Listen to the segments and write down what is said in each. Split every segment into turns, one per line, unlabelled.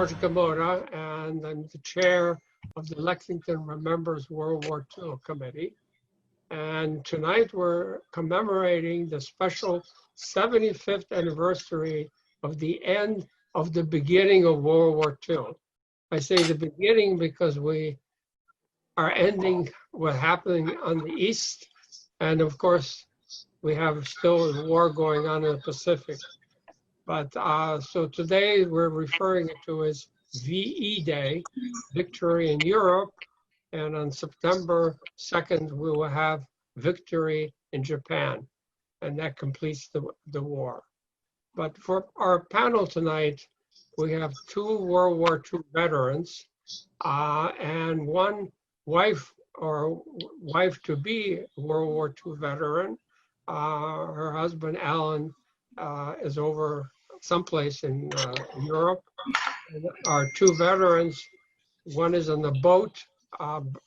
George Gamota, and I'm the chair of the Lexington Remembers World War II Committee. And tonight we're commemorating the special 75th anniversary of the end of the beginning of World War II. I say the beginning because we are ending what's happening on the East. And of course, we have still a war going on in the Pacific. But so today we're referring to as VE Day, Victory in Europe. And on September 2nd, we will have Victory in Japan. And that completes the war. But for our panel tonight, we have two World War II veterans and one wife or wife-to-be World War II veteran. Her husband, Alan, is over someplace in Europe. And our two veterans, one is on the boat,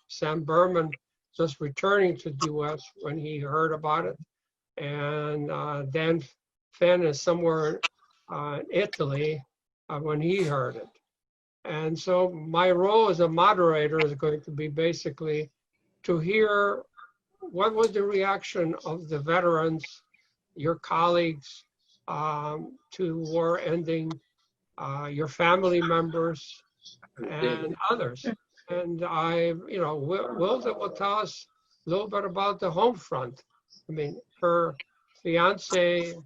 Sam Berman, just returning to the U.S. when he heard about it. And Dan Fenn is somewhere in Italy when he heard it. And so my role as a moderator is going to be basically to hear what was the reaction of the veterans, your colleagues, to war ending, your family members, and others. And Wilda will tell us a little bit about the home front. I mean, her fiance,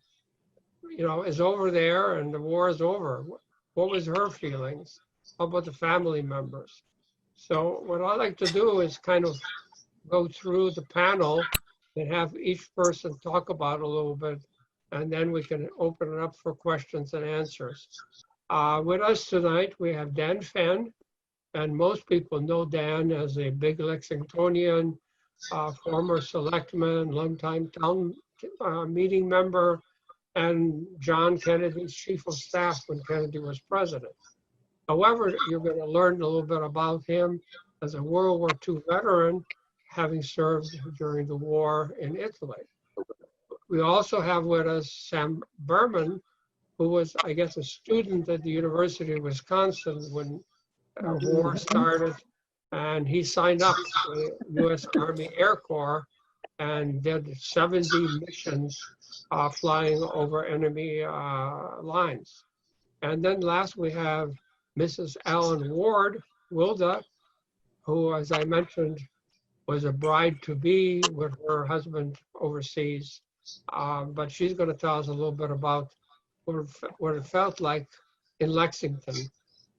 is over there and the war is over. What was her feelings? How about the family members? So what I like to do is kind of go through the panel and have each person talk about it a little bit, and then we can open it up for questions and answers. With us tonight, we have Dan Fenn, and most people know Dan as a big Lexingtonian, former selectman, longtime town meeting member, and John Kennedy's chief of staff when Kennedy was president. However, you're going to learn a little bit about him as a World War II veteran, having served during the war in Italy. We also have with us Sam Berman, who was, I guess, a student at the University of Wisconsin when the war started, and he signed up for the U.S. Army Air Corps and did 70 missions flying over enemy lines. And then last we have Mrs. Ellen Ward, Wilda, who, as I mentioned, was a bride-to-be with her husband overseas. But she's going to tell us a little bit about what it felt like in Lexington.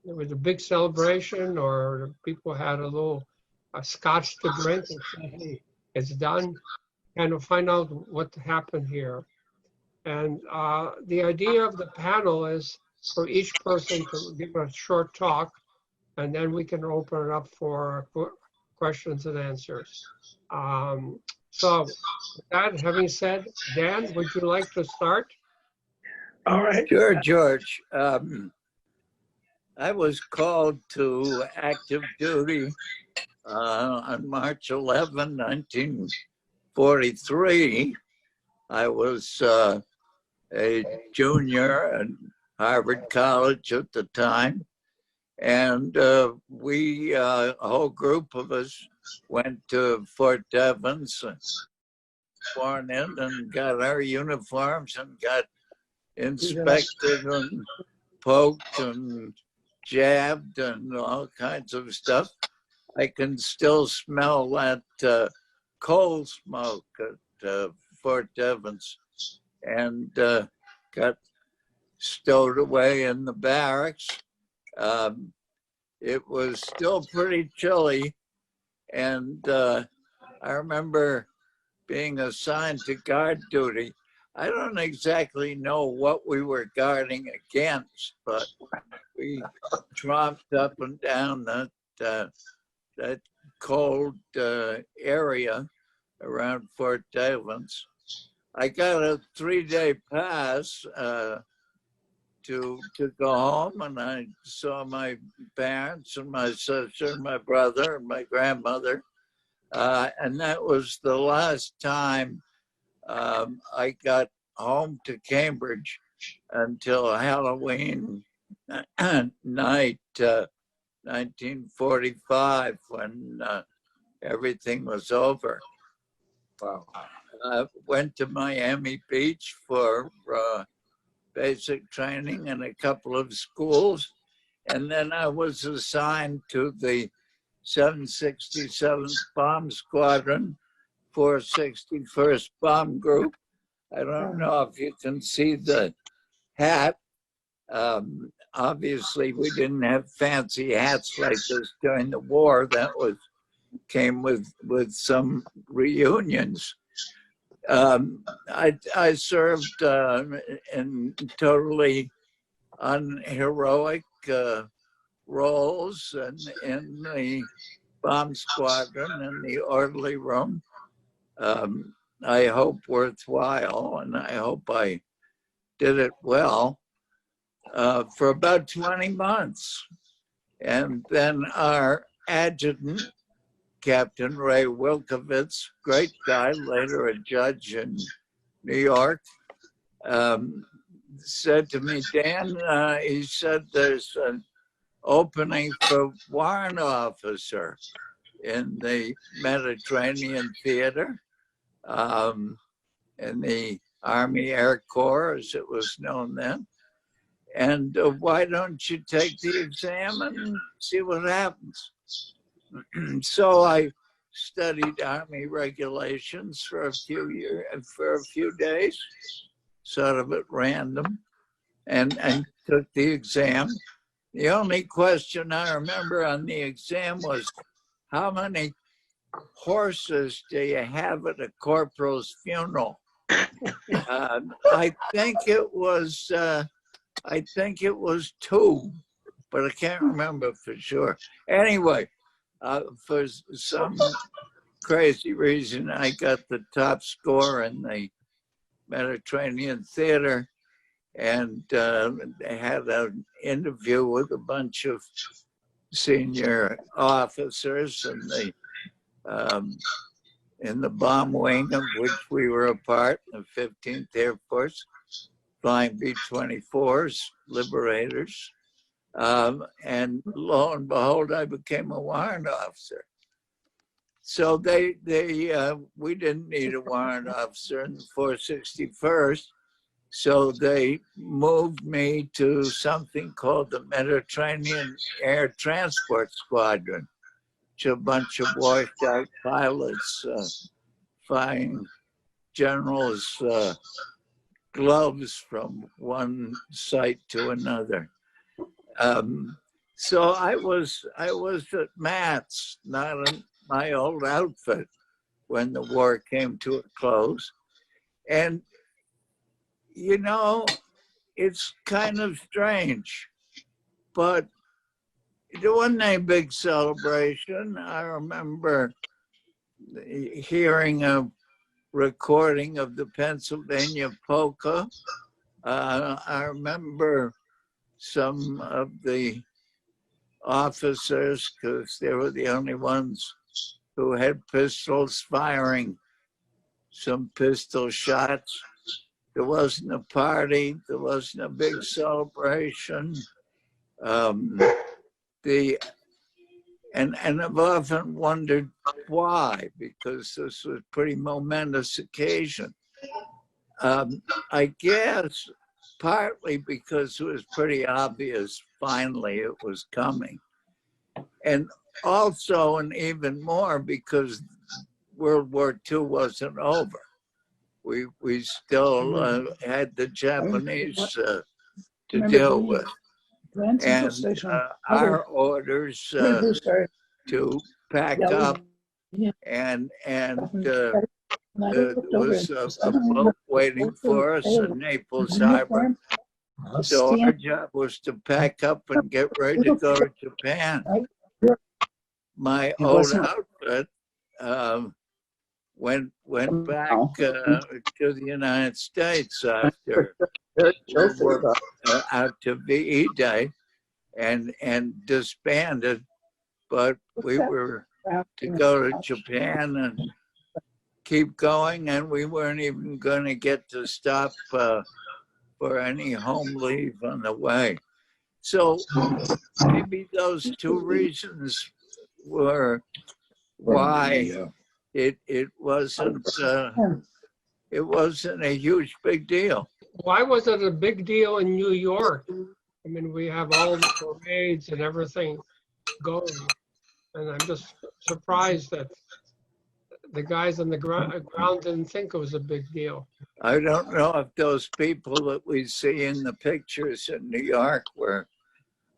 There was a big celebration, or people had a little scotch to drink and say, hey, it's done, and to find out what happened here. And the idea of the panel is for each person to give a short talk, and then we can open it up for questions and answers. So with that having said, Dan, would you like to start?
All right.
Sure, George. I was called to active duty on March 11, 1943. I was a junior at Harvard College at the time. And we, a whole group of us, went to Fort Devens, sworn in and got our uniforms and got inspected and poked and jabbed and all kinds of stuff. I can still smell that coal smoke at Fort Devens, and got stowed away in the barracks. It was still pretty chilly, and I remember being assigned to guard duty. I don't exactly know what we were guarding against, but we tromped up and down that cold area around Fort Devens. I got a 3-day pass to go home, and I saw my parents and my sister and my brother and my grandmother. And that was the last time I got home to Cambridge until Halloween night, 1945, when everything was over.
Wow.
I went to Miami Beach for basic training in a couple of schools. And then I was assigned to the 767th Bomb Squadron, 461st Bomb Group. I don't know if you can see the hat. Obviously, we didn't have fancy hats like this during the war. That came with some reunions. I served in totally unheroic roles in the bomb squadron and the orderly room. I hope worthwhile, and I hope I did it well for about 20 months. And then our adjutant, Captain Ray Wilkowitz, great guy, later a judge in New York, said to me, Dan, he said, there's an opening for warrant officer in the Mediterranean Theater, in the Army Air Corps, as it was known then. And why don't you take the exam and see what happens? So I studied Army regulations for a few days, sort of at random, and took the exam. The only question I remember on the exam was, how many horses do you have at a corporal's funeral? I think it was 2, but I can't remember for sure. Anyway, for some crazy reason, I got the top score in the Mediterranean Theater, and they had an interview with a bunch of senior officers in the bomb wing of which we were a part, the 15th Air Force, flying B-24s, Liberators. And lo and behold, I became a warrant officer. So we didn't need a warrant officer in the 461st. So they moved me to something called the Mediterranean Air Transport Squadron, which a bunch of washed out pilots flying generals' gloves from one site to another. So I was at Matt's, not in my old outfit, when the war came to a close. And, you know, it's kind of strange, but there wasn't a big celebration. I remember hearing a recording of the Pennsylvania polka. I remember some of the officers, because they were the only ones who had pistols, firing some pistol shots. There wasn't a party. There wasn't a big celebration. And I've often wondered why, because this was a pretty momentous occasion. I guess partly because it was pretty obvious finally it was coming. And also, and even more, because World War II wasn't over. We still had the Japanese to deal with. And our orders to pack up, and there was a boat waiting for us in Naples Harbor. So our job was to pack up and get ready to go to Japan. My old outfit went back to the United States after we were out to VE Day and disbanded, but we were to go to Japan and keep going, and we weren't even going to get to stop for any home leave on the way. So maybe those two reasons were why it wasn't a huge big deal.
Why was it a big deal in New York? I mean, we have all the parades and everything going. And I'm just surprised that the guys on the ground didn't think it was a big deal.
I don't know if those people that we see in the pictures in New York were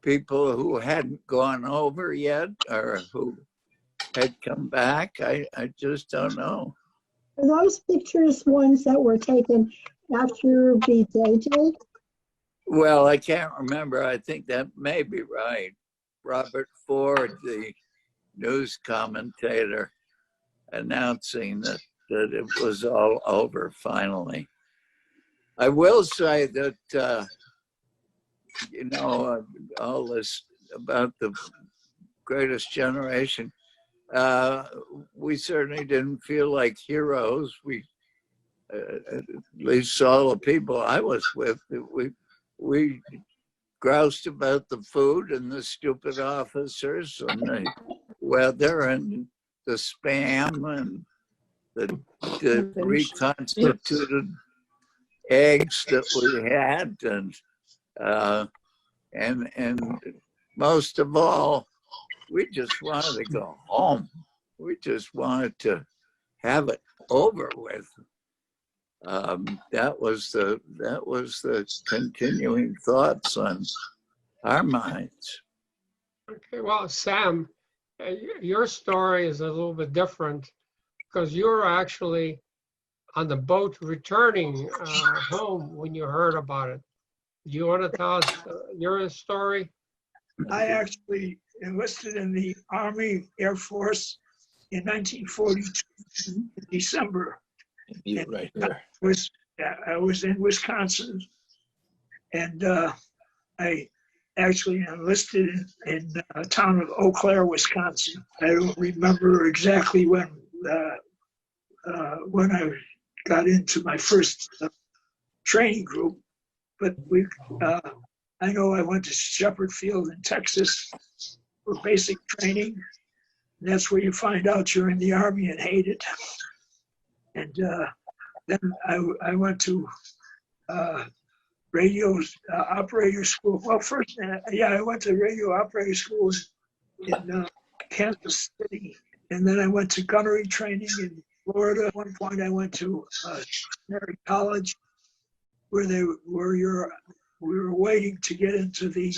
people who hadn't gone over yet or who had come back. I just don't know.
Are those pictures ones that were taken after the day?
Well, I can't remember. I think that may be right. Robert Ford, the news commentator, announcing that it was all over finally. I will say that, all this about the greatest generation, we certainly didn't feel like heroes. We, at least all the people I was with, we groused about the food and the stupid officers and the weather and the spam and the reconstituted eggs that we had, and most of all, we just wanted to go home. We just wanted to have it over with. That was the continuing thoughts on our minds.
Okay, well, Sam, your story is a little bit different because you were actually on the boat returning home when you heard about it. Do you want to tell us your story?
I actually enlisted in the Army Air Force in 1942 in December.
You're right there.
I was in Wisconsin, and I actually enlisted in the town of Eau Claire, Wisconsin. I don't remember exactly when I got into my first training group, but I know I went to Shepherd Field in Texas for basic training. And that's where you find out you're in the Army and hate it. And then I went to radio operator school. Well, first, I went to radio operator school in Kansas City. And then I went to gunnery training in Florida. At one point, I went to Mary College, where we were waiting to get into the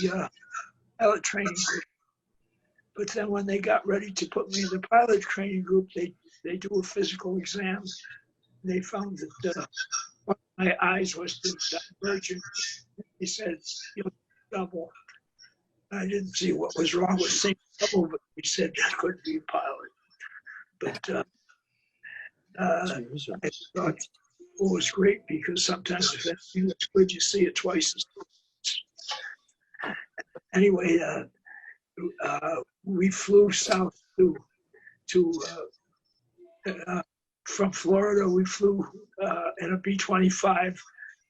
pilot training group. But then when they got ready to put me in the pilot training group, they do a physical exam. They found that one of my eyes was divergent. He said, "You'll double." I didn't see what was wrong with seeing double, but he said I couldn't be a pilot. But I thought it was great because sometimes if anything looks good, you see it twice as good. Anyway, we flew south from Florida. We flew in a B-25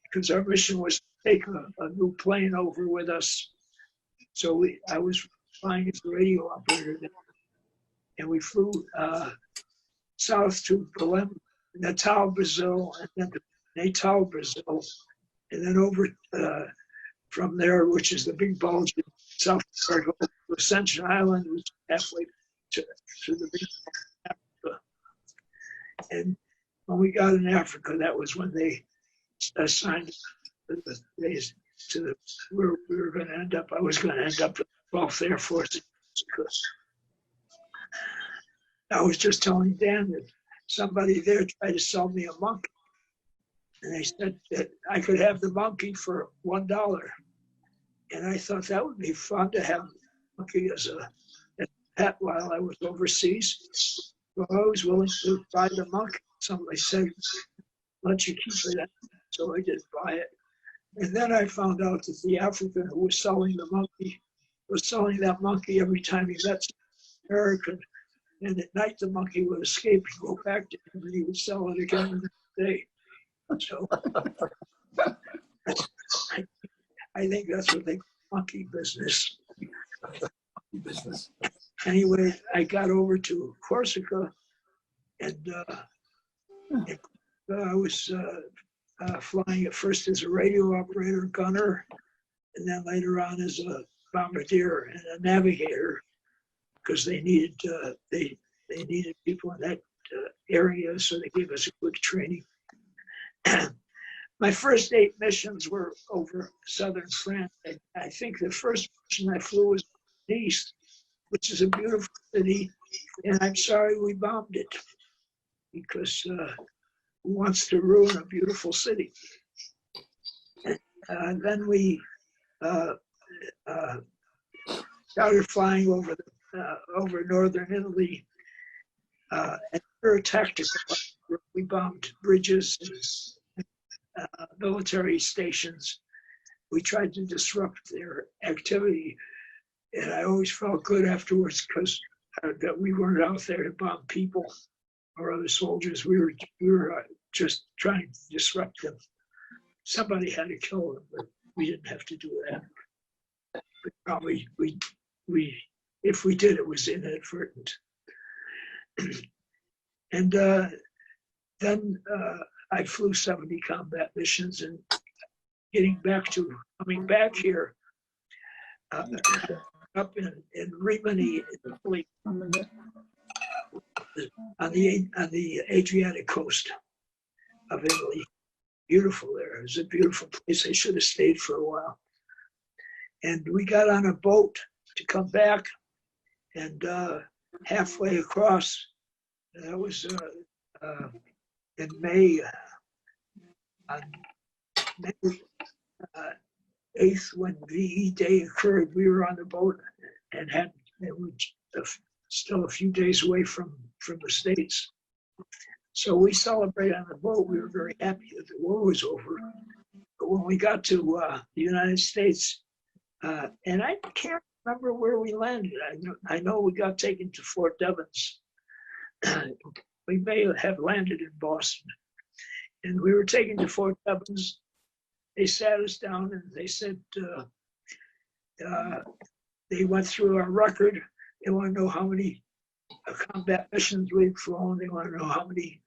because our mission was to take a new plane over with us. So I was flying as a radio operator then. And we flew south to Natal, Brazil, and then to Natal, Brazil, and then over from there, which is the big bulge in South Africa, to Ascension Island, which is halfway to the big Africa. And when we got in Africa, that was when they assigned the base to where we were going to end up. I was going to end up at the 12th Air Force because I was just telling Dan that somebody there tried to sell me a monkey. And they said that I could have the monkey for $1. And I thought that would be fun to have the monkey as a pet while I was overseas. So I was willing to buy the monkey. Somebody said, "Let you keep it." So I did buy it. And then I found out that the African who was selling the monkey was selling that monkey every time he met an American. And at night, the monkey would escape and go back to him, and he would sell it again the next day. So I think that's what they monkey business. Anyway, I got over to Corsica, and I was flying at first as a radio operator, gunner, and then later on as a bombardier and a navigator, because they needed people in that area, so they gave us a good training. My first 8 missions were over southern France. I think the first mission I flew was Nice, which is a beautiful city, and I'm sorry we bombed it, because who wants to ruin a beautiful city? Then we started flying over northern Italy, and very tactical. We bombed bridges, military stations. We tried to disrupt their activity, and I always felt good afterwards because that we weren't out there to bomb people or other soldiers. We were just trying to disrupt them. Somebody had to kill them, but we didn't have to do that. But probably if we did, it was inadvertent. And then I flew 70 combat missions, and coming back here, up in Rimini, Italy, on the Adriatic coast of Italy. Beautiful there. It was a beautiful place. I should have stayed for a while. And we got on a boat to come back, and halfway across, that was in May, on May 8th, when VE Day occurred. We were on the boat and were still a few days away from the States. So we celebrated on the boat. We were very happy that the war was over. But when we got to the United States, and I can't remember where we landed. I know we got taken to Fort Devens. We may have landed in Boston. And we were taken to Fort Devens. They sat us down and they said, they went through our record. They want to know how many combat missions we've flown. They want to know how many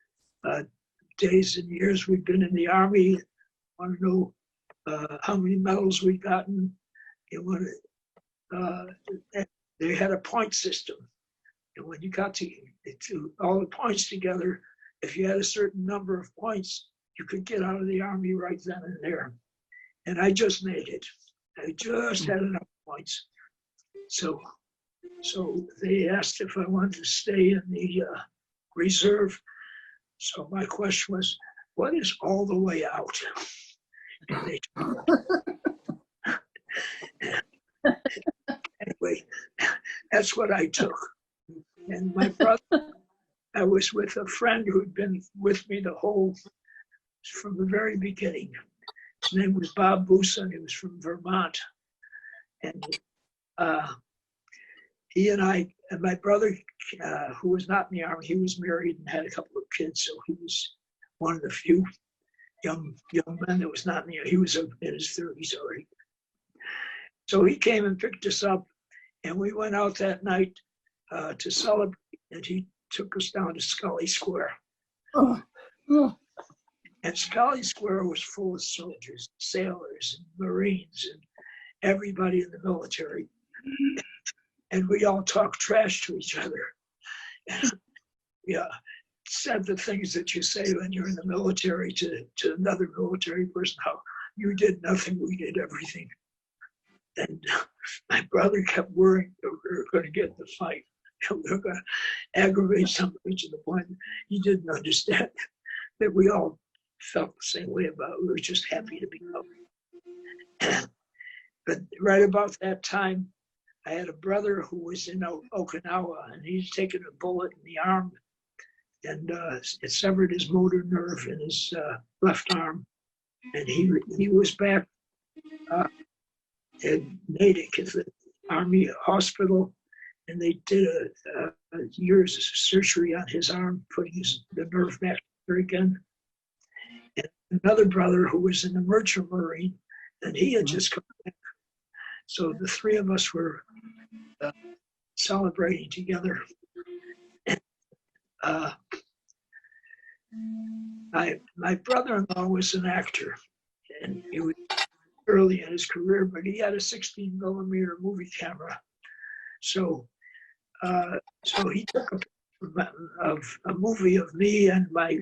days and years we've been in the Army. They want to know how many medals we've gotten. They had a point system. And when you got to all the points together, if you had a certain number of points, you could get out of the Army right then and there. And I just made it. I just had enough points. So they asked if I wanted to stay in the reserve. So my question was, what is all the way out? And they anyway, that's what I took. And my brother, I was with a friend who had been with me from the very beginning. His name was Bob Busa. He was from Vermont. And he and my brother, who was not in the Army, he was married and had a couple of kids. So he was one of the few young men that was not in the Army. He was in his 30s already. So he came and picked us up, and we went out that night to celebrate, and he took us down to Scully Square. And Scully Square was full of soldiers, sailors, and Marines, and everybody in the military. And we all talked trash to each other. Yeah, said the things that you say when you're in the military to another military person, how you did nothing, we did everything. And my brother kept worrying that we were going to get in the fight. We were going to aggravate somebody to the point he didn't understand that we all felt the same way about it. We were just happy to be out. But right about that time, I had a brother who was in Okinawa, and he'd taken a bullet in the arm, and it severed his motor nerve in his left arm. And he was back in Natick at the Army hospital, and they did a year's surgery on his arm, putting the nerve back there again. And another brother who was in the Merchant Marine, and he had just come back. So the three of us were celebrating together. Uh, my brother-in-law was an actor, and he was early in his career, but he had a 16 millimeter movie camera. So he took a movie of me and my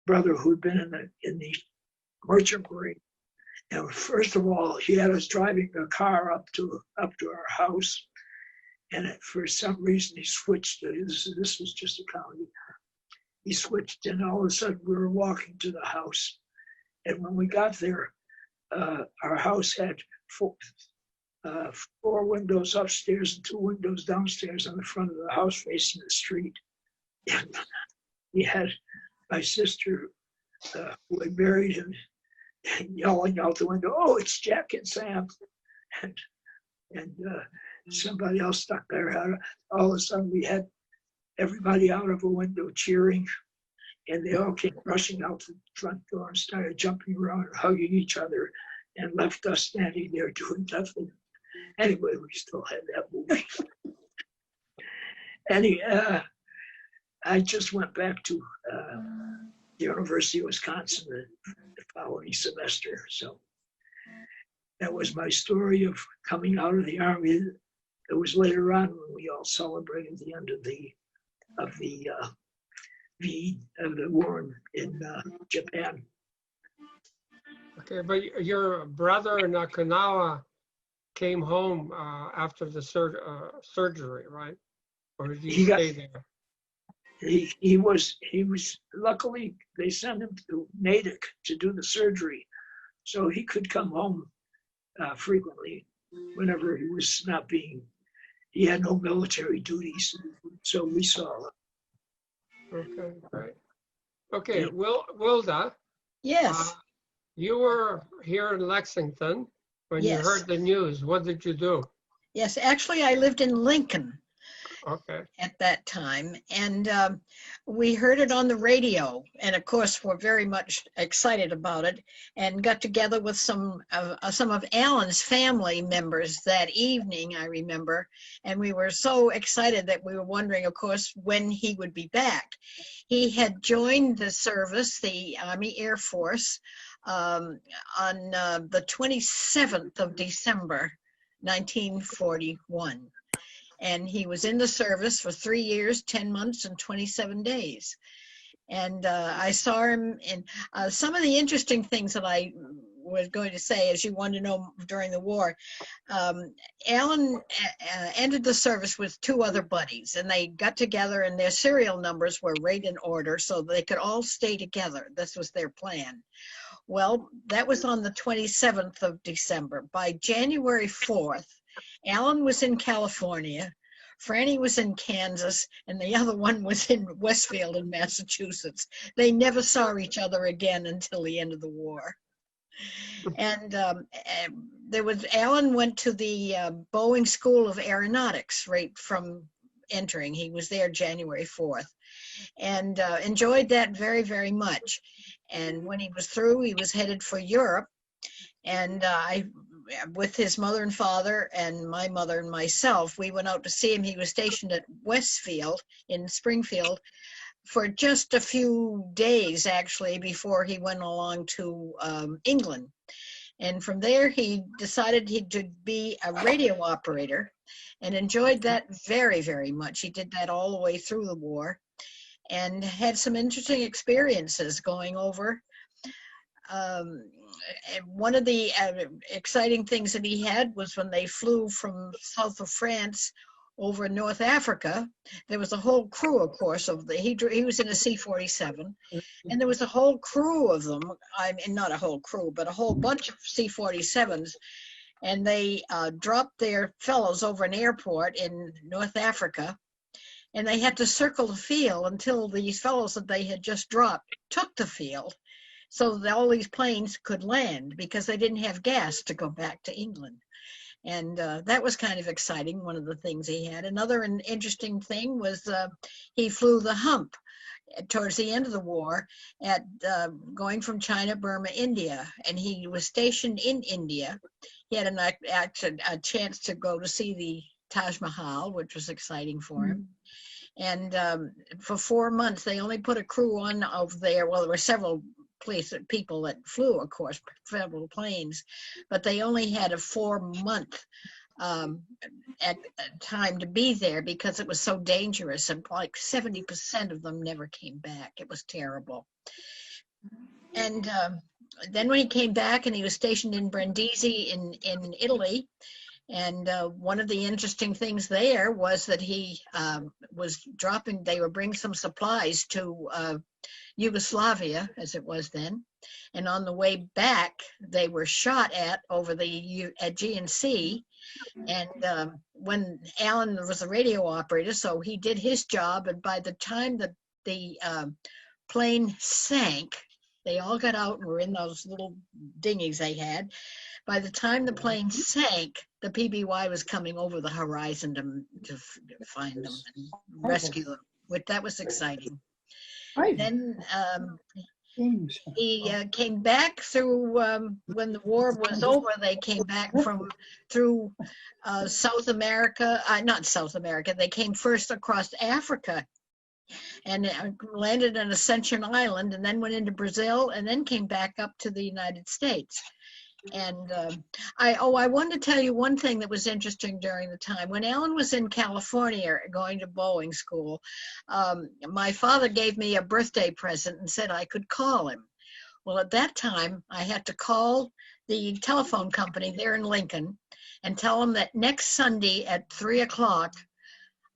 brother who'd been in the merchant marine. And first of all, he had us driving the car up to our house, and for some reason he switched. This was just a comedy. He switched, and all of a sudden we were walking to the house. And when we got there, our house had four windows upstairs and two windows downstairs on the front of the house facing the street. And we had my sister, who had married him, yelling out the window, "Oh, it's Jack and Sam." And somebody else stuck their head. All of a sudden we had everybody out of a window cheering, and they all came rushing out the front door and started jumping around and hugging each other, and left us standing there doing nothing. Anyway, we still had that movie. I just went back to the University of Wisconsin the following semester. So that was my story of coming out of the Army. It was later on when we all celebrated the end of the war in Japan.
Okay, but your brother in Okinawa came home after the surgery, right? Or did he stay there?
He was luckily they sent him to Natick to do the surgery, so he could come home frequently whenever he was not being. He had no military duties, so we saw him.
Okay, great. Okay, Wilda.
Yes.
You were here in Lexington when you
Yes.
heard the news. What did you do?
Yes, actually, I lived in Lincoln
Okay.
at that time, and we heard it on the radio, and of course we're very much excited about it, and got together with some of Alan's family members that evening, I remember, and we were so excited that we were wondering, of course, when he would be back. He had joined the service, the Army Air Force, on the 27th of December 1941. And he was in the service for 3 years, 10 months, and 27 days. And I saw him in some of the interesting things that I was going to say, as you wanted to know during the war. Alan entered the service with two other buddies, and they got together, and their serial numbers were right in order so they could all stay together. This was their plan. Well, that was on the 27th of December. By January 4th, Alan was in California, Franny was in Kansas, and the other one was in Westfield in Massachusetts. They never saw each other again until the end of the war. And Alan went to the Boeing School of Aeronautics right from entering. He was there January 4th and enjoyed that very, very much. And when he was through, he was headed for Europe. And with his mother and father and my mother and myself, we went out to see him. He was stationed at Westfield in Springfield for just a few days, actually, before he went along to England. And from there, he decided he would be a radio operator and enjoyed that very, very much. He did that all the way through the war and had some interesting experiences going over. One of the exciting things that he had was when they flew from south of France over North Africa. There was a whole crew, of course, he was in a C-47, and there was a whole crew of them. I mean, not a whole crew, but a whole bunch of C-47s, and they dropped their fellows over an airport in North Africa, and they had to circle the field until these fellows that they had just dropped took the field, so that all these planes could land because they didn't have gas to go back to England. And that was kind of exciting, one of the things he had. Another interesting thing was he flew the hump towards the end of the war at going from China, Burma, India. And he was stationed in India. he had a chance to go to see the Taj Mahal, which was exciting for him. And for 4 months, they only put a crew on over there. Well, there were several people that flew, of course, several planes, but they only had a 4-month at time to be there because it was so dangerous, and like 70% of them never came back. It was terrible. And then when he came back, and he was stationed in Brindisi in Italy, and one of the interesting things there was that he they were bringing some supplies to Yugoslavia, as it was then. And on the way back, they were shot at over the Aegean Sea. And when Alan was a radio operator, so he did his job. And by the time that the plane sank, they all got out and were in those little dinghies they had. By the time the plane sank, the PBY was coming over the horizon to find them and rescue them. That was exciting. Then he came back through, when the war was over, they came back through South America, not South America, they came first across Africa and landed on Ascension Island, and then went into Brazil, and then came back up to the United States. And I wanted to tell you one thing that was interesting during the time. When Alan was in California going to Boeing school, my father gave me a birthday present and said I could call him. Well, at that time, I had to call the telephone company there in Lincoln and tell them that next Sunday at 3 o'clock,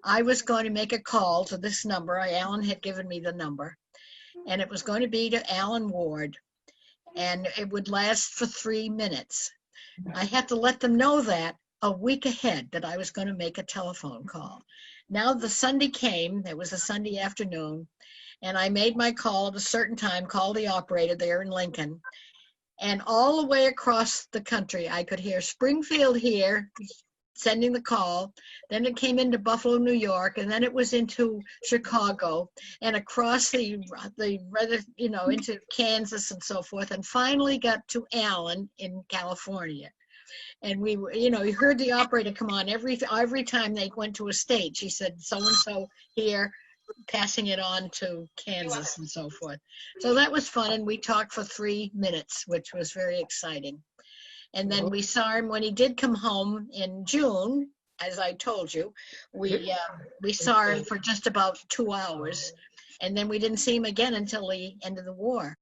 I was going to make a call to this number. Alan had given me the number, and it was going to be to Alan Ward, and it would last for 3 minutes. I had to let them know that a week ahead, that I was going to make a telephone call. Now the Sunday came, it was a Sunday afternoon, and I made my call at a certain time, called the operator there in Lincoln, and all the way across the country, I could hear Springfield here, sending the call, then it came into Buffalo, New York, and then it was into Chicago, and across the into Kansas and so forth, and finally got to Allen in California. And we heard the operator come on every time they went to a state. She said, so-and-so here, passing it on to Kansas and so forth. So that was fun, and we talked for 3 minutes, which was very exciting. And then we saw him when he did come home in June, as I told you. We saw him for just about 2 hours, and then we didn't see him again until the end of the war.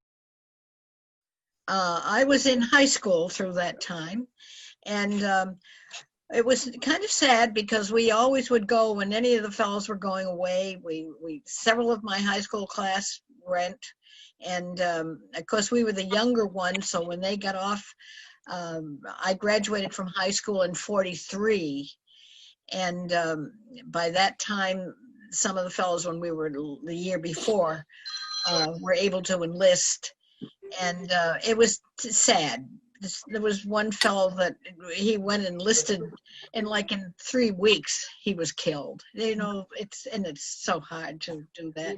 I was in high school through that time, and it was kind of sad because we always would go when any of the fellows were going away. Several of my high school class went, and of course we were the younger ones, so when they got off, I graduated from high school in '43, and by that time, some of the fellows, when we were the year before, were able to enlist, and it was sad. There was one fellow that he went and enlisted, and like in 3 weeks he was killed. It's so hard to do that.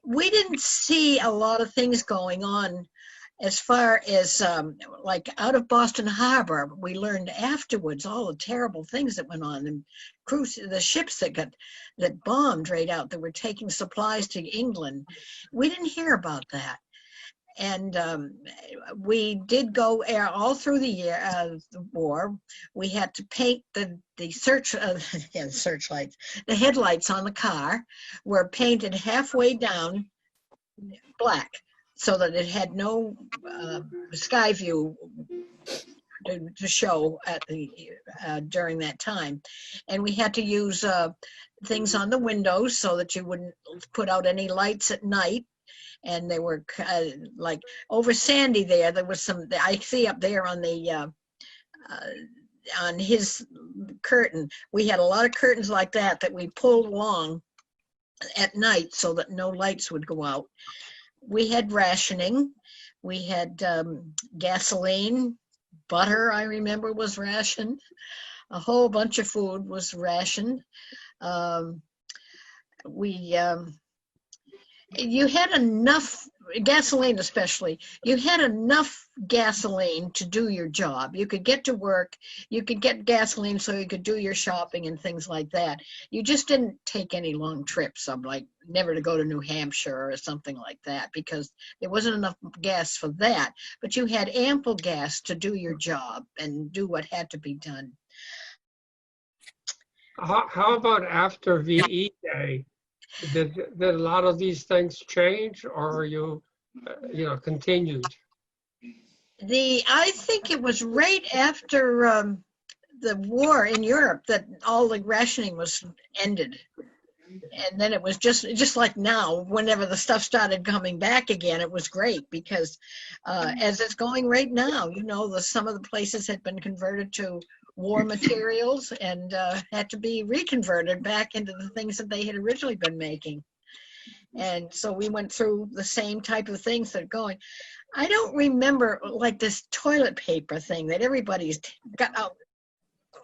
We didn't see a lot of things going on as far as like out of Boston Harbor. We learned afterwards all the terrible things that went on, and the ships that bombed right out, that were taking supplies to England. We didn't hear about that. And we did go all through the year of the war. We had to paint the searchlights. The headlights on the car were painted halfway down black, so that it had no sky view to show at during that time. And we had to use things on the windows so that you wouldn't put out any lights at night. And they were like over Sandy there was some, I see up there on the on his curtain, we had a lot of curtains like that we pulled along at night so that no lights would go out. We had rationing. We had gasoline, butter, I remember, was rationed. A whole bunch of food was rationed. you had enough gasoline, especially, you had enough gasoline to do your job. You could get to work, you could get gasoline so you could do your shopping and things like that. You just didn't take any long trips. I'm like, never to go to New Hampshire or something like that, because there wasn't enough gas for that. But you had ample gas to do your job and do what had to be done.
How about after VE Day? Did a lot of these things change, or are you, continued?
I think it was right after the war in Europe that all the rationing was ended. And then it was just like now, whenever the stuff started coming back again, it was great because as it's going right now, some of the places had been converted to war materials and had to be reconverted back into the things that they had originally been making. And so we went through the same type of things that are going. I don't remember like this toilet paper thing that everybody's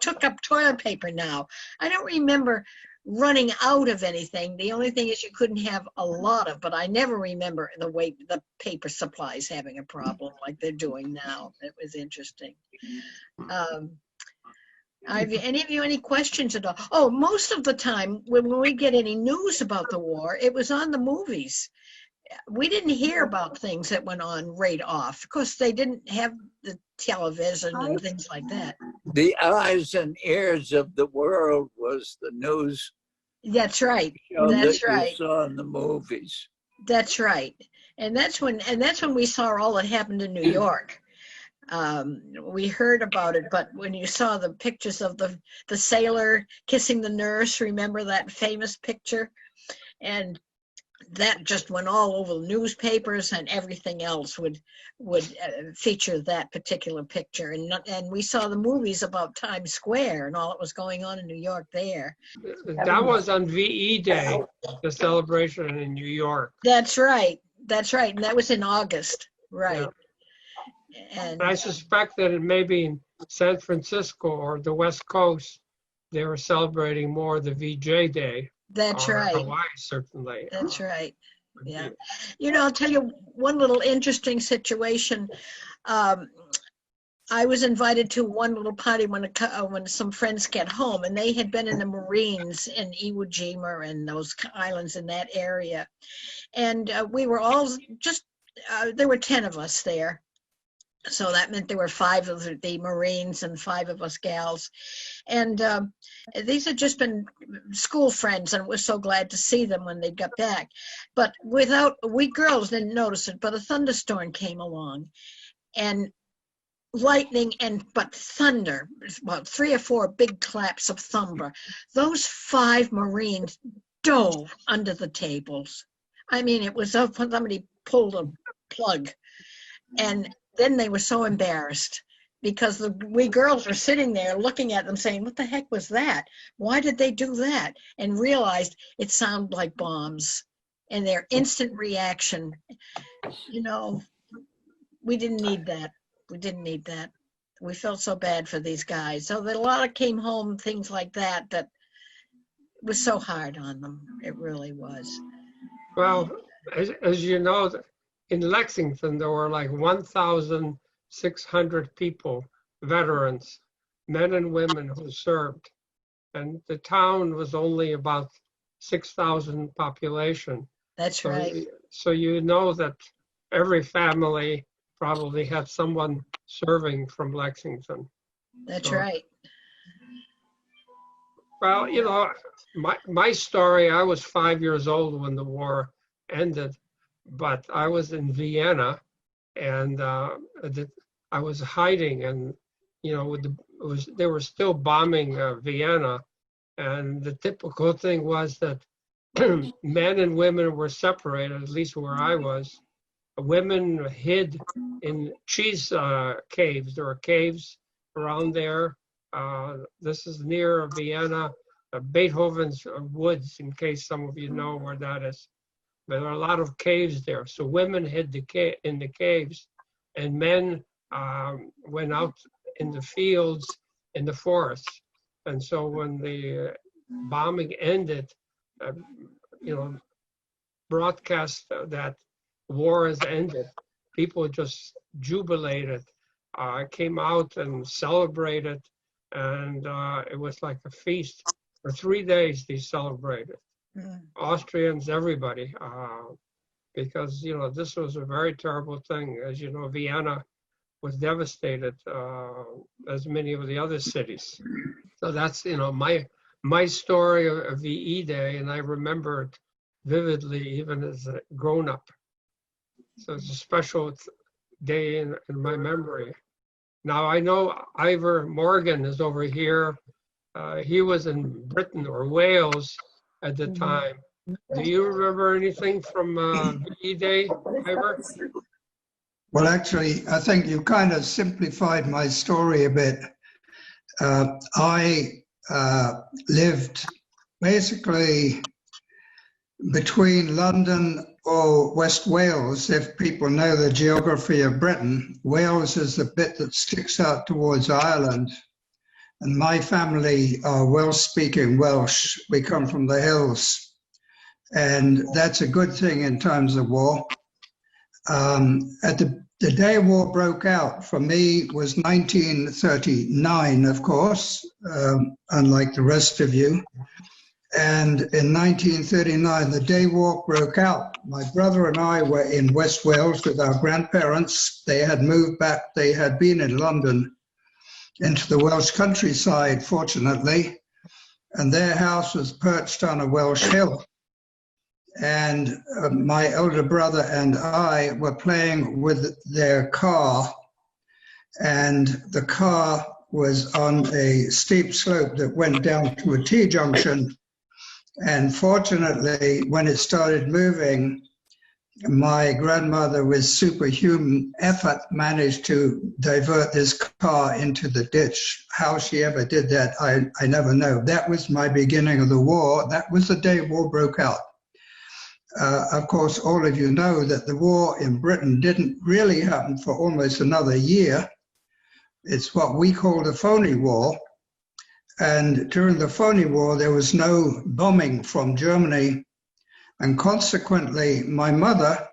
took up toilet paper now. I don't remember running out of anything. The only thing is you couldn't have a lot of, but I never remember the paper supplies having a problem like they're doing now. It was interesting. Have any of you any questions at all? Oh, most of the time when we get any news about the war, it was on the movies. We didn't hear about things that went on right off. Of course, they didn't have the television and things like that.
The eyes and ears of the world was the news.
That's right.
That's right. You saw in the movies.
That's right. And that's when we saw all that happened in New York. We heard about it, but when you saw the pictures of the sailor kissing the nurse, remember that famous picture? And that just went all over the newspapers, and everything else would feature that particular picture. And we saw the movies about Times Square and all that was going on in New York there.
That was on VE Day, the celebration in New York.
That's right. That's right. And that was in August. Right. Yeah.
And I suspect that it may be in San Francisco or the West Coast, they were celebrating more the VJ Day.
That's right.
Hawaii, certainly.
That's right. Yeah. I'll tell you one little interesting situation. I was invited to one little party when some friends get home, and they had been in the Marines in Iwo Jima and those islands in that area. And we were all there were 10 of us there. So that meant there were 5 of the Marines and 5 of us gals. And these had just been school friends, and we're so glad to see them when they got back. But we girls didn't notice it, but a thunderstorm came along. And lightning but thunder, about 3 or 4 big claps of thunder. Those 5 Marines dove under the tables. I mean, it was somebody pulled a plug. And then they were so embarrassed because we girls were sitting there looking at them saying, what the heck was that? Why did they do that? And realized it sounded like bombs. And their instant reaction, we didn't need that. We didn't need that. We felt so bad for these guys. So that a lot of came home, things like that was so hard on them. It really was.
Well, as you know, in Lexington, there were like 1,600 people, veterans, men and women who served. And the town was only about 6,000 population.
That's right.
So that every family probably had someone serving from Lexington.
That's right.
Well, my story, I was 5 years old when the war ended. But I was in Vienna, and I was hiding, and they were still bombing Vienna, and the typical thing was that men and women were separated, at least where I was. Women hid in cheese caves. There were caves around there. This is near Vienna, Beethoven's Woods, in case some of you know where that is. There are a lot of caves there. So women hid in the caves, and men went out in the fields, in the forests. And so when the bombing ended, broadcast that war has ended, people just jubilated, came out and celebrated, and it was like a feast. For 3 days, they celebrated.
Mm.
Austrians, everybody, because, this was a very terrible thing. As you know, Vienna was devastated, as many of the other cities. So that's, my story of VE Day, and I remember it vividly, even as a grown-up. So it's a special day in my memory. Now, I know Ivor Morgan is over here. He was in Britain or Wales at the time. Do you remember anything from VE Day, Ivor?
Well, actually, I think you kind of simplified my story a bit. I lived basically between London or West Wales, if people know the geography of Britain. Wales is the bit that sticks out towards Ireland. And my family are Welsh-speaking Welsh. We come from the hills. And that's a good thing in times of war. At the day war broke out for me was 1939, of course, unlike the rest of you. And in 1939, the day war broke out. My brother and I were in West Wales with our grandparents. They had moved back. They had been in London into the Welsh countryside, fortunately. And their house was perched on a Welsh hill. And my elder brother and I were playing with their car, and the car was on a steep slope that went down to a T-junction. And fortunately, when it started moving, my grandmother, with superhuman effort, managed to divert this car into the ditch. How she ever did that, I never know. That was my beginning of the war. That was the day war broke out. Of course, all of you know that the war in Britain didn't really happen for almost another year. It's what we call the phony war. And during the phony war, there was no bombing from Germany. And consequently, my mother,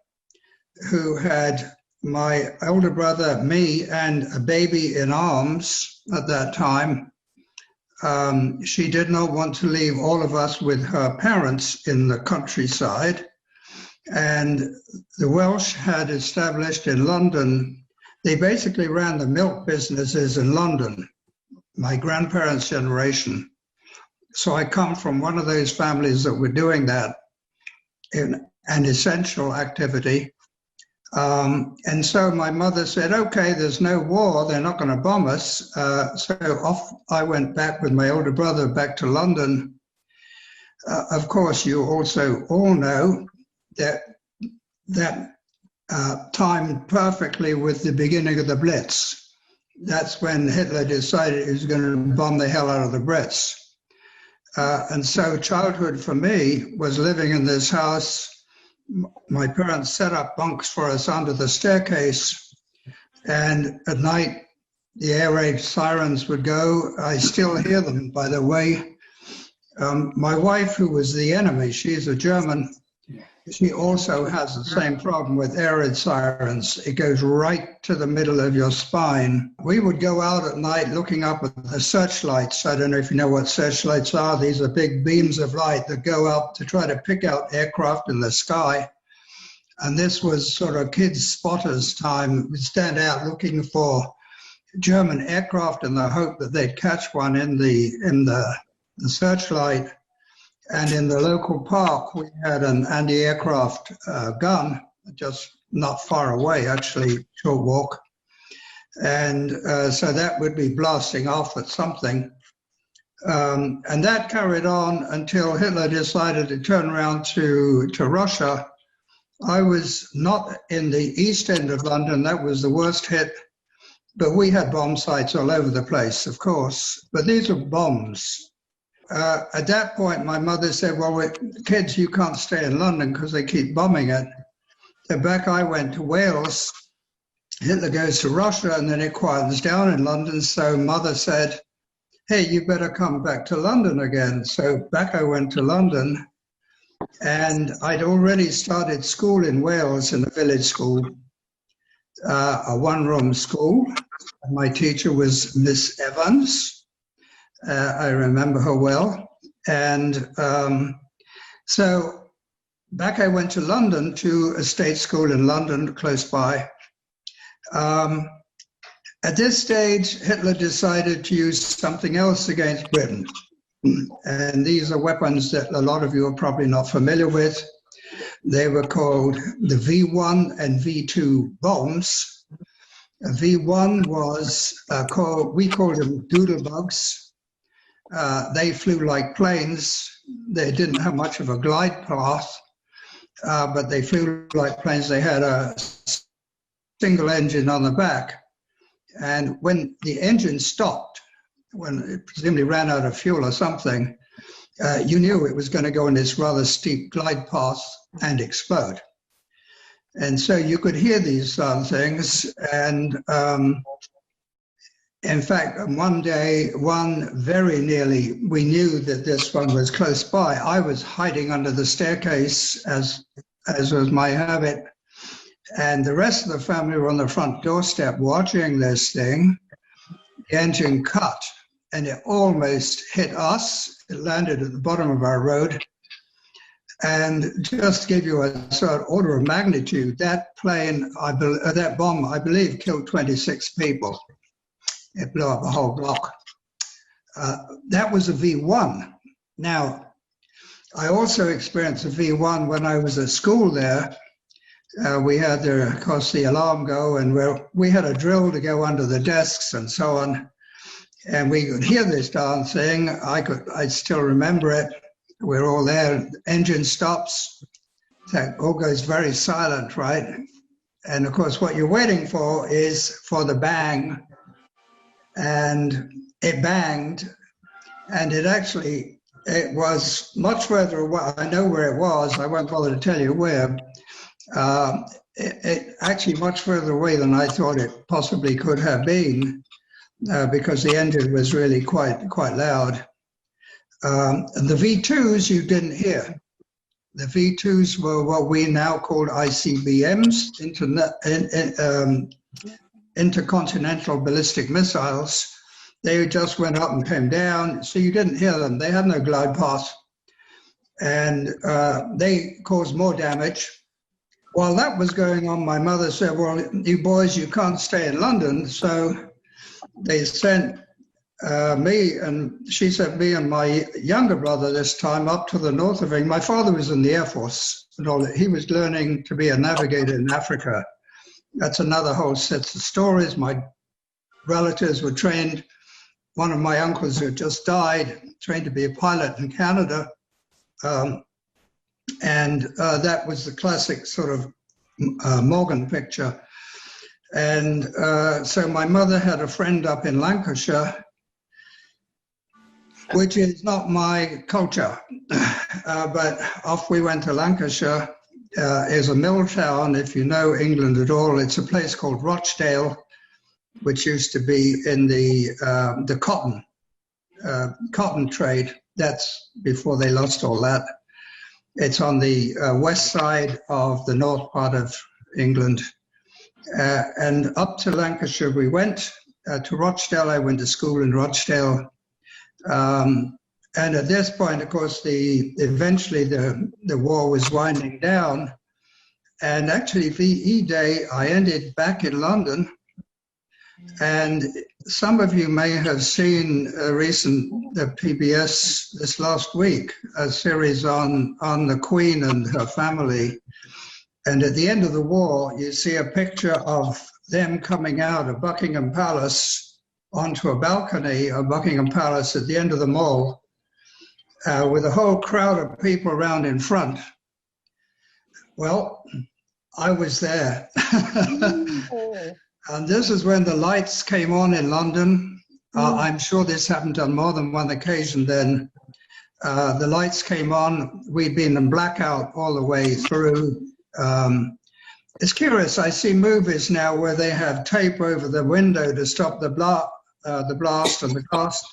who had my elder brother, me, and a baby in arms at that time, she did not want to leave all of us with her parents in the countryside. And the Welsh had established in London, they basically ran the milk businesses in London, my grandparents' generation. So I come from one of those families that were doing that in an essential activity. And so my mother said, okay, there's no war, they're not going to bomb us. So off I went back with my older brother back to London. Of course, you also all know that timed perfectly with the beginning of the Blitz. That's when Hitler decided he was going to bomb the hell out of the Brits. And so childhood for me was living in this house. My parents set up bunks for us under the staircase, and at night the air raid sirens would go. I still hear them, by the way. My wife, who was the enemy, she's a German, she also has the same problem with air raid sirens. It goes right to the middle of your spine. We would go out at night looking up at the searchlights. I don't know if you know what searchlights are. These are big beams of light that go up to try to pick out aircraft in the sky. And this was sort of kids' spotters' time. We'd stand out looking for German aircraft in the hope that they'd catch one in the searchlight. And in the local park, we had an anti-aircraft gun, just not far away, actually, short walk. And so that would be blasting off at something. And that carried on until Hitler decided to turn around to Russia. I was not in the east end of London, that was the worst hit, but we had bomb sites all over the place, of course. But these were bombs. At that point, my mother said, well, kids, you can't stay in London because they keep bombing it. So back I went to Wales. Hitler goes to Russia, and then it quietens down in London. So mother said, hey, you better come back to London again. So back I went to London. And I'd already started school in Wales in a village school, a one-room school. My teacher was Miss Evans. I remember her well. And so back I went to London, to a state school in London, close by. At this stage, Hitler decided to use something else against Britain. And these are weapons that a lot of you are probably not familiar with. They were called the V1 and V2 bombs. V1 was we called them doodlebugs. They flew like planes. They didn't have much of a glide path, but they flew like planes. They had a single engine on the back. And when the engine stopped, when it presumably ran out of fuel or something, you knew it was going to go in this rather steep glide path and explode. And so you could hear these things. And in fact, one day, very nearly, we knew that this one was close by. I was hiding under the staircase, as was my habit. And the rest of the family were on the front doorstep watching this thing. The engine cut, and it almost hit us. It landed at the bottom of our road. And just to give you a sort of order of magnitude, that plane, that bomb, I believe, killed 26 people. It blew up a whole block. That was a V1. Now, I also experienced a V1 when I was at school there. We had, of course, the alarm go, and we had a drill to go under the desks and so on. And we could hear this darn thing. I still remember it. We're all there. Engine stops. That all goes very silent, right? And of course, what you're waiting for is for the bang. And it banged, and it was much further away. I know where it was. I won't bother to tell you where. It actually much further away than I thought it possibly could have been, because the engine was really quite loud. The V2s you didn't hear. The V2s were what we now call ICBMs, intercontinental ballistic missiles. They just went up and came down, so you didn't hear them. They had no glide path, and they caused more damage. While that was going on, my mother said, well, you boys, you can't stay in London. So they sent she sent me and my younger brother this time up to the north of England. My father was in the Air Force and all that. He was learning to be a navigator in Africa. That's another whole set of stories. My relatives were trained. One of my uncles who just died, trained to be a pilot in Canada. That was the classic sort of Morgan picture. And so my mother had a friend up in Lancashire, which is not my culture. But off we went to Lancashire. Is a mill town. If you know England at all, it's a place called Rochdale, which used to be in the cotton trade. That's before they lost all that. It's on the west side of the north part of England. And up to Lancashire we went, to Rochdale. I went to school in Rochdale. And at this point, of course, eventually the war was winding down. And actually, VE Day, I ended back in London. And some of you may have seen the PBS this last week, a series on the Queen and her family. And at the end of the war, you see a picture of them coming out of Buckingham Palace onto a balcony of Buckingham Palace at the end of the mall, with a whole crowd of people around in front. Well, I was there. And this is when the lights came on in London. I'm sure this happened on more than one occasion then. The lights came on. We'd been in blackout all the way through. It's curious, I see movies now where they have tape over the window to stop the blast and the blast.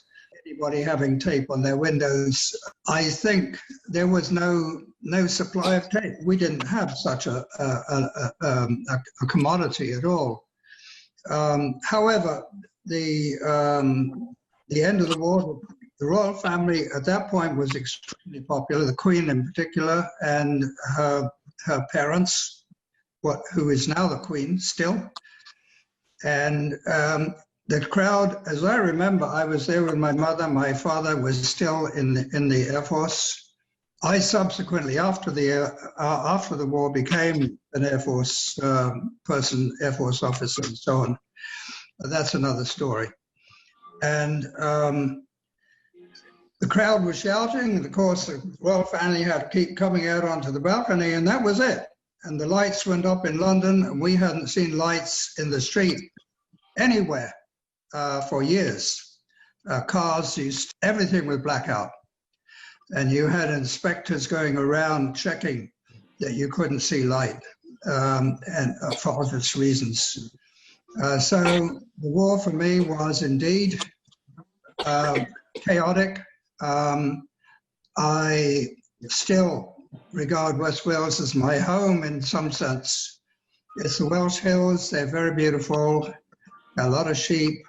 anybody having tape on their windows. I think there was no supply of tape. We didn't have such a commodity at all. However, the end of the war, the royal family at that point was extremely popular, the Queen in particular, and her parents, who is now the Queen still. And the crowd, as I remember, I was there with my mother. My father was still in the Air Force. I subsequently, after the war, became an Air Force person, Air Force officer, and so on. But that's another story. And the crowd was shouting. And of course, the royal family had to keep coming out onto the balcony, and that was it. And the lights went up in London, and we hadn't seen lights in the street anywhere for years. Cars, everything was blackout. And you had inspectors going around checking that you couldn't see light, and for obvious reasons. So the war for me was indeed chaotic. I still regard West Wales as my home in some sense. It's the Welsh Hills, they're very beautiful, a lot of sheep.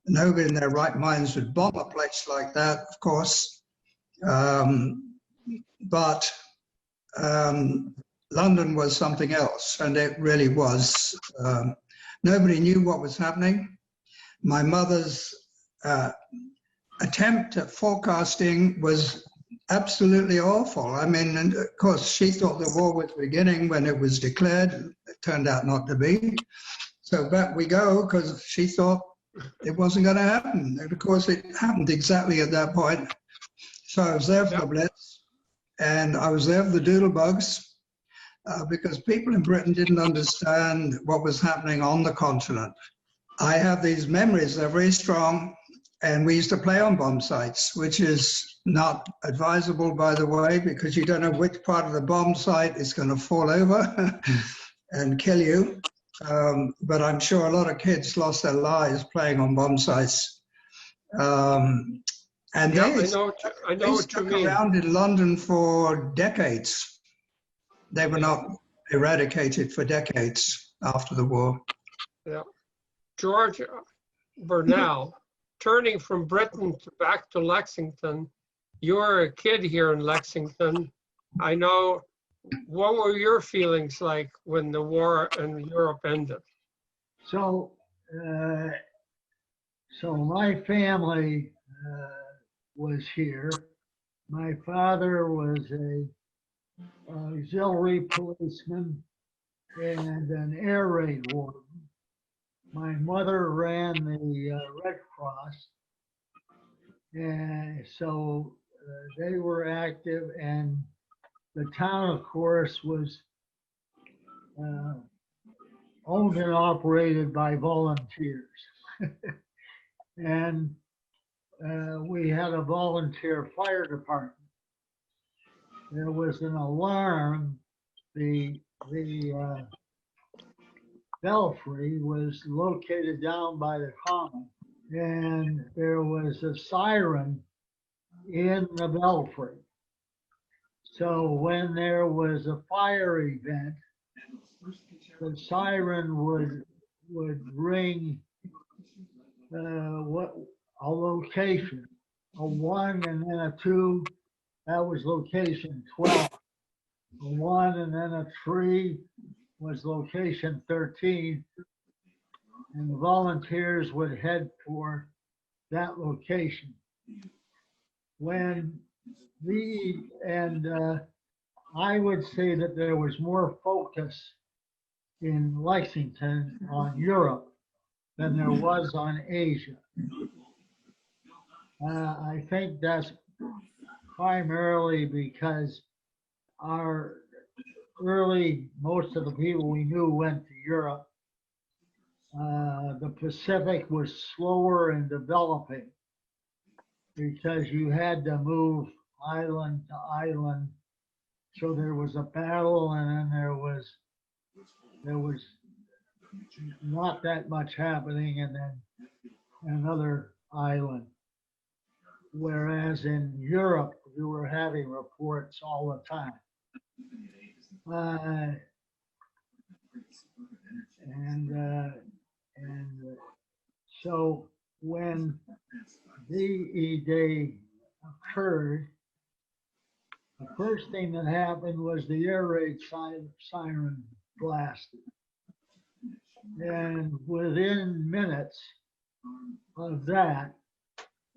Nobody in their right minds would bomb a place like that, of course. But London was something else, and it really was. Nobody knew what was happening. My mother's attempt at forecasting was absolutely awful. I mean, and of course, she thought the war was beginning when it was declared. It turned out not to be. So back we go, because she thought it wasn't going to happen. And of course, it happened exactly at that point. So I was there for the Blitz, and I was there for the doodlebugs, because people in Britain didn't understand what was happening on the continent. I have these memories, they're very strong, and we used to play on bomb sites, which is not advisable, by the way, because you don't know which part of the bomb site is going to fall over and kill you. But I'm sure a lot of kids lost their lives playing on bomb sites. And
Yeah,
they
I know what you
stuck
mean.
around in London for decades. They were not eradicated for decades after the war.
Yeah. George Burnell, turning from Britain back to Lexington, you were a kid here in Lexington. I know, what were your feelings like when the war in Europe ended?
So, my family was here. My father was a auxiliary policeman and an air raid warden. My mother ran the Red Cross, and so they were active, and the town, of course, was owned and operated by volunteers. And we had a volunteer fire department. There was an alarm. The belfry was located down by the common, and there was a siren in the belfry. So when there was a fire event, the siren would ring a location, a 1 and then a 2, that was location 12. A 1 and then a 3 was location 13. And the volunteers would head for that location. I would say that there was more focus in Lexington on Europe than there was on Asia. I think that's primarily because most of the people we knew went to Europe. The Pacific was slower in developing because you had to move island to island. So there was a battle, and then there was not that much happening, and then another island. Whereas in Europe, we were having reports all the time. And so when VE Day occurred, the first thing that happened was the air raid siren blasted. And within minutes of that,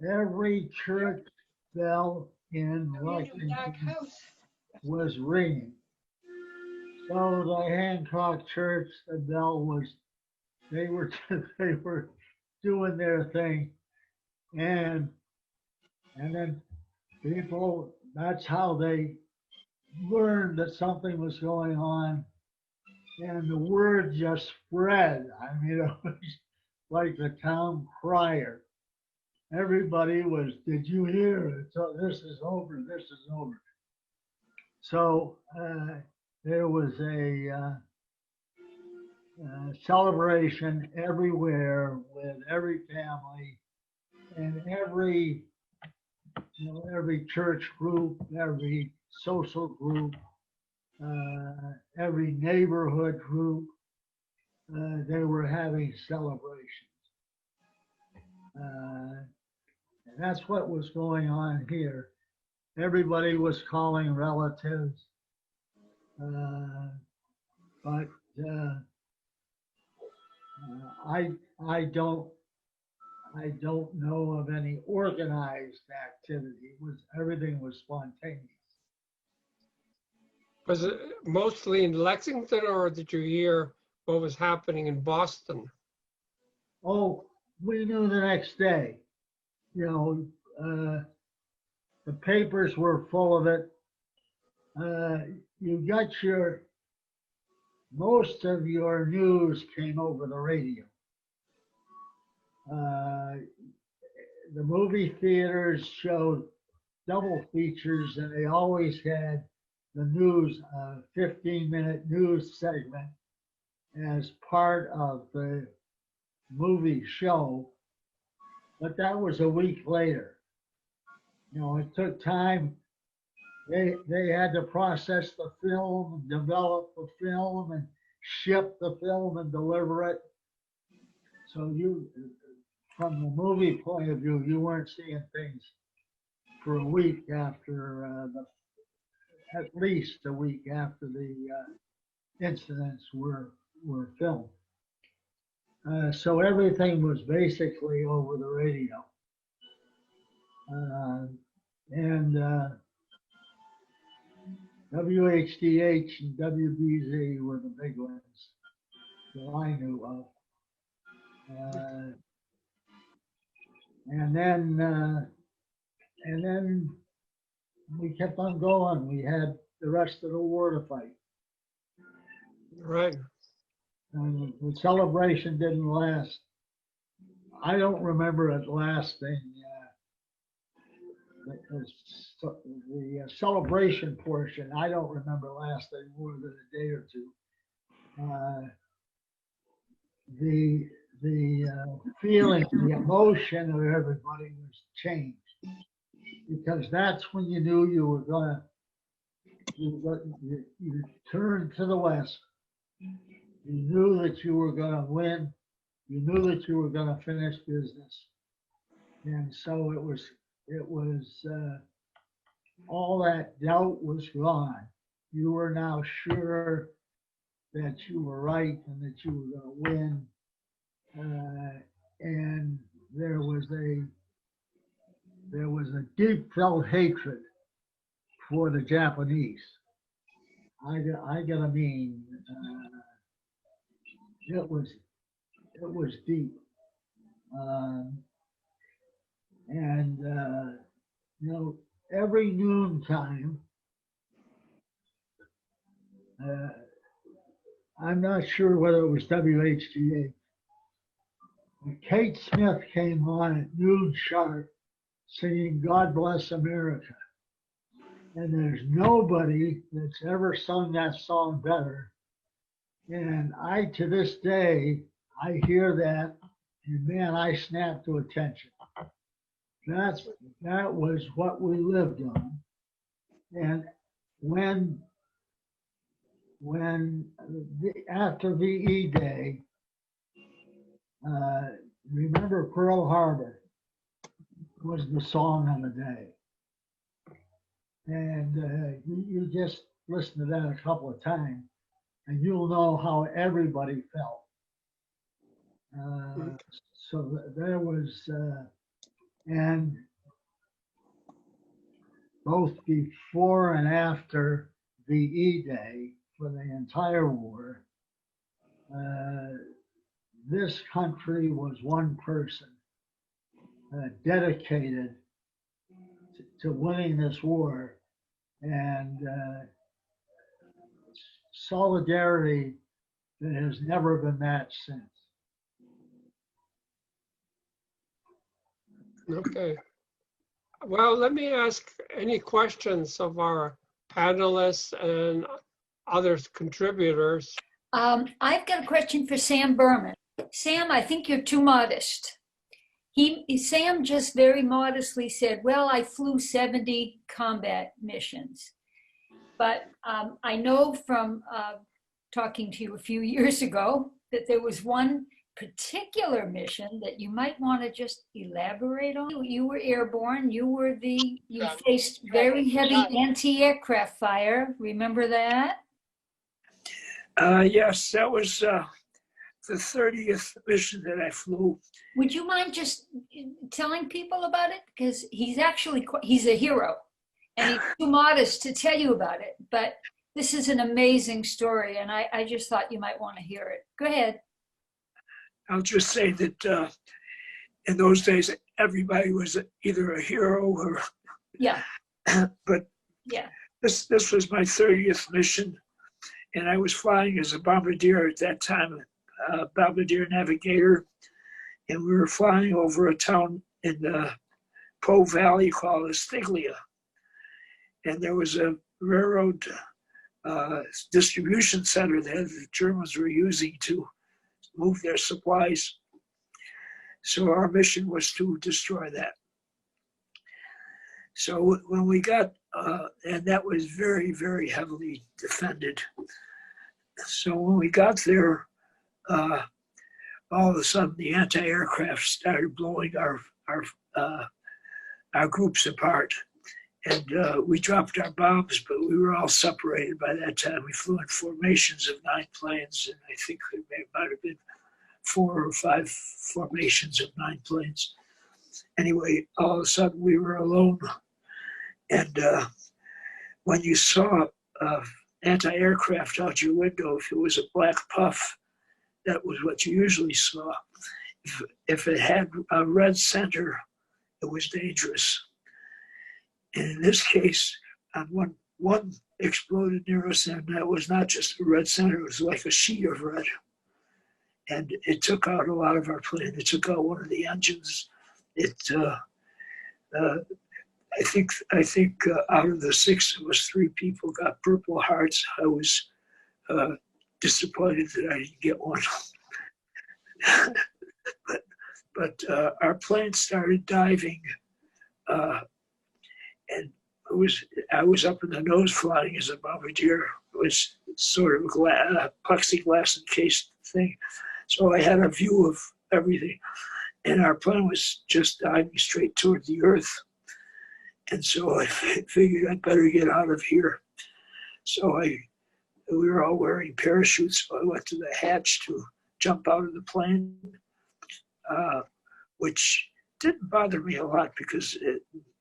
every church bell in Lexington was ringing. So the Hancock Church, the bell was, they were doing their thing. And then people, that's how they learned that something was going on. And the word just spread. I mean, it was like the town crier. Everybody was, did you hear it? So this is over, this is over. So there was a celebration everywhere with every family and every church group, every social group, every neighborhood group. They were having celebrations. And that's what was going on here. Everybody was calling relatives, but I don't know of any organized activity. Everything was spontaneous.
Was it mostly in Lexington, or did you hear what was happening in Boston?
Oh, we knew the next day. You know, the papers were full of it. You got most of your news came over the radio. The movie theaters showed double features, and they always had the news, 15-minute news segment as part of the movie show. But that was a week later. You know, it took time. They had to process the film, develop the film, and ship the film and deliver it. So you, from the movie point of view, you weren't seeing things for a week after, at least a week after the incidents were filmed. So everything was basically over the radio. And WHDH and WBZ were the big ones that I knew of. And then we kept on going. We had the rest of the war to fight.
Right.
And the celebration didn't last. I don't remember it lasting. The celebration portion, I don't remember lasting more than a day or two. The feeling, the emotion of everybody was changed, because that's when you knew you were gonna, you turned to the west. You knew that you were gonna win. You knew that you were gonna finish business. And so it was all that doubt was gone. You were now sure that you were right and that you were going to win. And there was a deep felt hatred for the Japanese. I gotta mean, it was deep. You know, every noontime, I'm not sure whether it was WHGA, Kate Smith came on at noon sharp singing God Bless America. And there's nobody that's ever sung that song better. And to this day, I hear that And man, I snapped to attention. That was what we lived on. And when after VE Day, remember Pearl Harbor was the song of the day. And you just listen to that a couple of times and you'll know how everybody felt. So there was, and both before and after VE Day for the entire war, this country was one person dedicated to winning this war, and solidarity that has never been matched since.
Okay. Well, let me ask any questions of our panelists and other contributors.
I've got a question for Sam Berman. Sam, I think you're too modest. Sam just very modestly said, well, I flew 70 combat missions. But I know from talking to you a few years ago that there was one particular mission that you might want to just elaborate on. You were airborne. You faced very heavy anti-aircraft fire. Remember that?
Yes, that was the 30th mission that I flew.
Would you mind just telling people about it? Because he's a hero and he's too modest to tell you about it. But this is an amazing story and I just thought you might want to hear it. Go ahead.
I'll just say that in those days, everybody was either a hero or,
yeah.
But
yeah,
this was my 30th mission. And I was flying as a bombardier at that time, bombardier navigator. And we were flying over a town in the Po Valley called Estiglia. And there was a railroad distribution center that the Germans were using to move their supplies. So our mission was to destroy that. So when we got, and that was very, very heavily defended. So when we got there, all of a sudden the anti-aircraft started blowing our groups apart. And we dropped our bombs, but we were all separated by that time. We flew in formations of 9 planes, and I think it might have been 4 or 5 formations of 9 planes. Anyway, all of a sudden we were alone. And when you saw anti-aircraft out your window, if it was a black puff, that was what you usually saw. If it had a red center, it was dangerous. And in this case, one exploded near us, and that was not just a red center, it was like a sheet of red. And it took out a lot of our plane. It took out one of the engines. I think out of the 6, it was 3 people got Purple Hearts. I was disappointed that I didn't get one. but our plane started diving, and I was up in the nose flying as a bombardier. It was sort of a plexiglass encased thing. So I had a view of everything. And our plane was just diving straight toward the earth. And so I figured I'd better get out of here. So we were all wearing parachutes. So I went to the hatch to jump out of the plane, which didn't bother me a lot because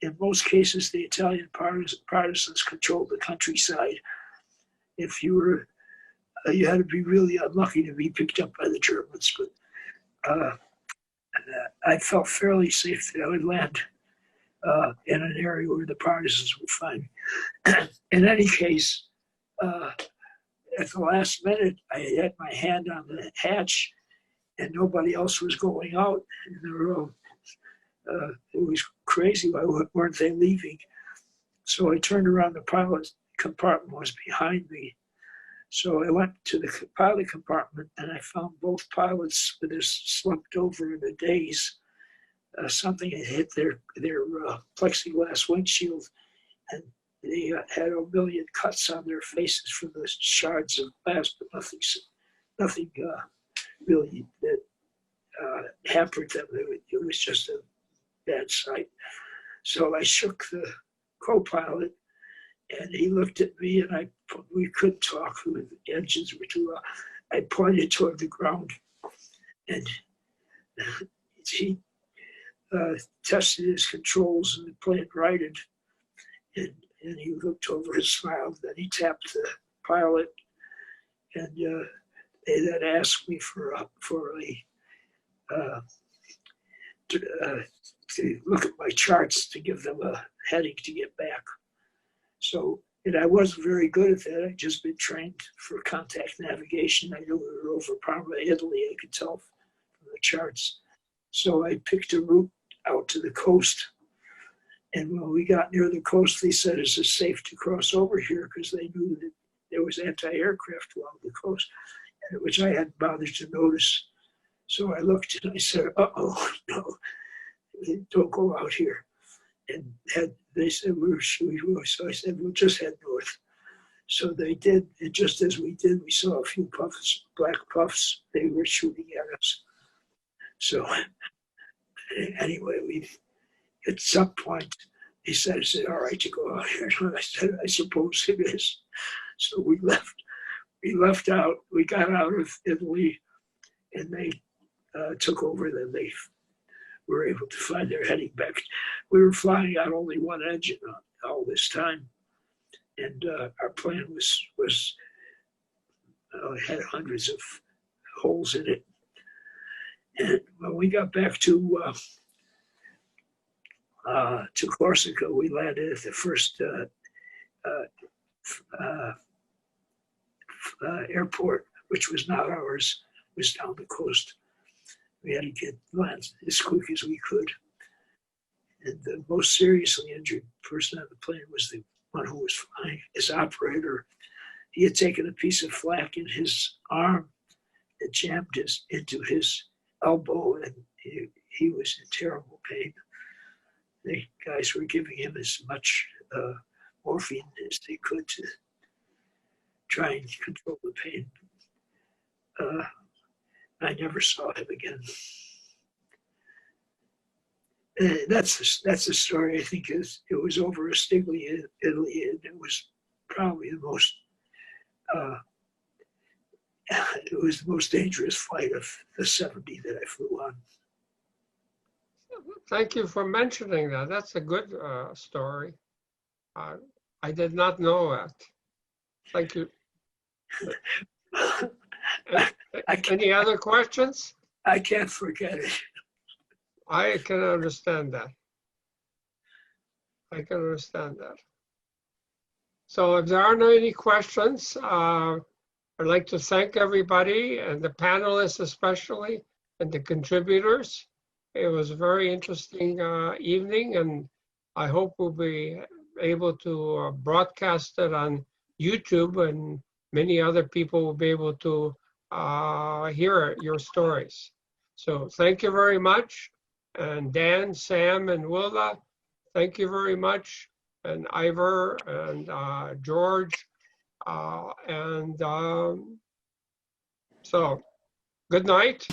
in most cases, the Italian partisans controlled the countryside. If you were, you had to be really unlucky to be picked up by the Germans. But I felt fairly safe that I would land in an area where the partisans would find me. In any case, at the last minute, I had my hand on the hatch and nobody else was going out. And it was crazy. Why weren't they leaving? So I turned around, the pilot compartment was behind me. So I went to the pilot compartment and I found both pilots with their slumped over in a daze. Something had hit their plexiglass windshield, and they had a million cuts on their faces from the shards of glass, but nothing really that hampered them. It was just a bad sight. So I shook the co-pilot, and he looked at me, and we couldn't talk. The engines were too loud. I pointed toward the ground, and he tested his controls, and the plane righted. And he looked over and smiled. Then he tapped the pilot, and they then asked me to look at my charts to give them a heading to get back. So, and I wasn't very good at that. I'd just been trained for contact navigation. I knew we were over probably Italy. I could tell from the charts. So I picked a route out to the coast. And when we got near the coast, they said, "Is it safe to cross over here?" Because they knew that there was anti-aircraft along the coast, which I hadn't bothered to notice. So I looked and I said, "Uh-oh, no, don't go out here." And they said, so I said, "We'll just head north." So they did, and just as we did, we saw a few puffs, black puffs. They were shooting at us. So anyway, at some point, he said, "Is it all right to go out here?" And I said, "I suppose it is." So we left out, we got out of Italy, and they took over. Then they were able to find their heading back. We were flying on only one engine all this time. And our plane had hundreds of holes in it. And when we got back to Corsica, we landed at the first airport, which was not ours, was down the coast. We had to get land as quick as we could. And the most seriously injured person on the plane was the one who was flying as operator. He had taken a piece of flak in his arm that jammed into his elbow, and he was in terrible pain. The guys were giving him as much morphine as they could to try and control the pain. I never saw him again. That's the story. I think it was over Ostiglia, Italy, and it was probably the most dangerous flight of the 70 that I flew on.
Thank you for mentioning that. That's a good story. I did not know that. Thank you. Any other questions?
I can't forget it.
I can understand that. I can understand that. So if there are no any questions, I'd like to thank everybody and the panelists especially and the contributors. It was a very interesting evening, and I hope we'll be able to broadcast it on YouTube, and many other people will be able to hear your stories. So thank you very much. And Dan, Sam, and Willa, thank you very much. And Ivor and George. So good night.